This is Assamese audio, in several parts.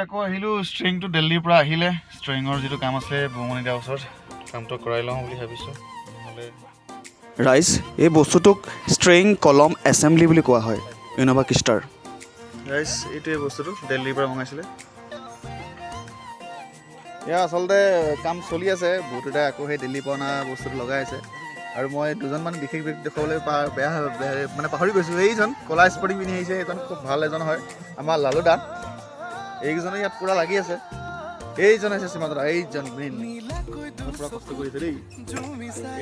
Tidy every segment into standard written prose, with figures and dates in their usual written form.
আকৌ আহিলোঁ ষ্ট্ৰিংটো দিল্লীৰ পৰা আহিলে ষ্ট্ৰিঙৰ যিটো কাম আছে বমনি দাৰ ওচৰত কামটো কৰাই লওঁ বুলি ভাবিছোঁ নহ'লে ৰাইজ এই বস্তুটোক ষ্ট্ৰিং কলম এছেম্বলি বুলি কোৱা হয় ইনোভা কিষ্টাৰ ৰাইজ এইটোৱে বস্তুটো দিল্লীৰ পৰা মঙাইছিলে এয়া আচলতে কাম চলি আছে বহুতোটাই আকৌ সেই দিল্লীৰ পৰা অনা বস্তুটো লগাই আছে আৰু মই দুজনমান বিশেষ ব্যক্তি দেখুৱাবলৈ বেয়া মানে পাহৰি গৈছোঁ এইজন ক'লা স্পৰ্টিং পিন্ধি আহিছে এইজন খুব ভাল এজন হয় আমাৰ লালু দা এইকেইজনে ইয়াত পূৰা লাগি আছে এইজন আছে সীমান্ত দা এইজন মেইন পূৰা কষ্ট কৰিছে দেই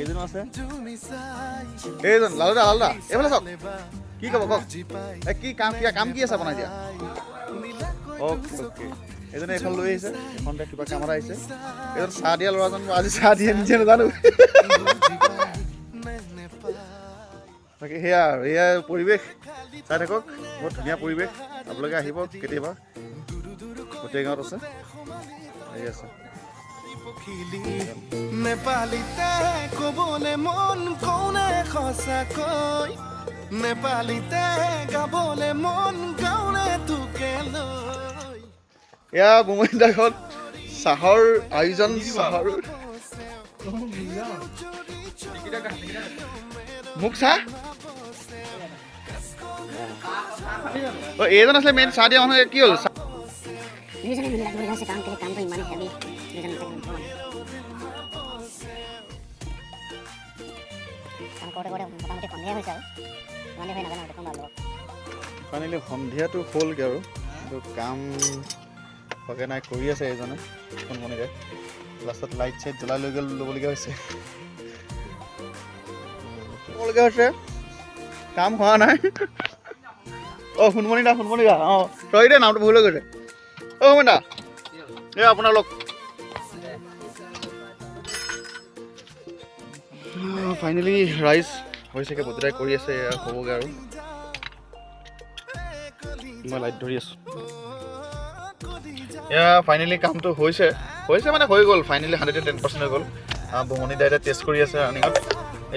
এইজনো আছে এইজন লালু দা এইফালে চাওক কি ক'ব কওক এই কি কাম কি আছে আপোনাৰ এতিয়া অ'কে এইজনে এইখন লৈ আহিছে এইখনতে কিবা কামত আহিছে এইজন চাহ দিয়া ল'ৰাজন আজি চাহ দিয়ে নিজে নাজানো তাকে সেয়া এয়া পৰিৱেশ চাই থাকক বহুত ধুনীয়া পৰিৱেশ আপোনালোকে আহিব কেতিয়াবা গোটেই গাঁৱত আছে আহি আছে নেপালীতে ক'বলে মন কওনে সঁচাকৈ নেপালীতে গাবলে মন গাওনে তোকে লৈ এয়া বুমনি দাখন চাহৰ আয়োজন চাহৰ মোক চাহ এইজন আছিলে মেইন চাহ দিয়া মানুহ কি হ'ল দুজনে মিলি লাগি আছে কামটো ইমানেই হেভি দুজনে কাম কৰোঁতে মোটামুটি সন্ধিয়া হৈছে আৰু ইমানেই হৈ নাজানো দেখোন বাৰু ফাইনেলি সন্ধিয়াটো হ'লগৈ আৰু কিন্তু কাম হোৱাকৈ নাই কৰি আছে এইজনে সোণমণিৰে লাষ্টত লাইট চাইট জ্বলাই লৈ ল'বলগীয়া হৈছে ল'বলগীয়া হৈছে কাম হোৱা নাই অঁ সোণমণি দা অঁ তই দে নামটো ভুল হৈ গৈছে অঁ সোণমণি দা এই আপোনাৰ লগ ফাইনেলি ৰাইজ হৈছেগৈ প্ৰতিদাই কৰি আছে এয়া হ'বগৈ আৰু মই লাইট ধৰি আছোঁ এয়া ফাইনেলি কামটো হৈছে মানে হৈ গ'ল ফাইনেলি 110% হৈ গ'ল বুমনি দাই এতিয়া টেষ্ট কৰি আছে ৰানিঙত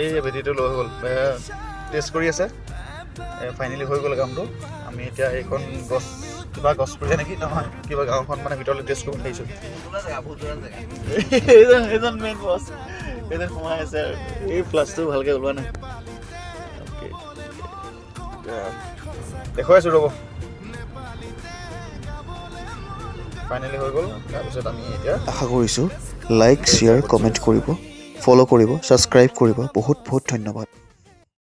এই বেটিটো লৈ গ'ল টেষ্ট কৰি আছে ফাইনেলি হৈ গ'ল কামটো আমি এতিয়া এইখন গছ পৰিছে নেকি নহয় কিবা গাঁওখন মানে ভিতৰলৈ টেষ্ট কৰিব পাৰিছোঁ এইজন মেইন বছ এইজন সোমাই আছে আৰু এই ফ্লাছটো ভালকৈ ওলোৱা নাই দেখুৱাই আছোঁ ৰ'ব ফাইনেলি হৈ গ'ল তাৰপিছত আমি এতিয়া আশা কৰিছোঁ লাইক শ্বেয়াৰ কমেণ্ট কৰিব ফ'ল' কৰিব ছাবস্ক্ৰাইব কৰিব বহুত বহুত ধন্যবাদ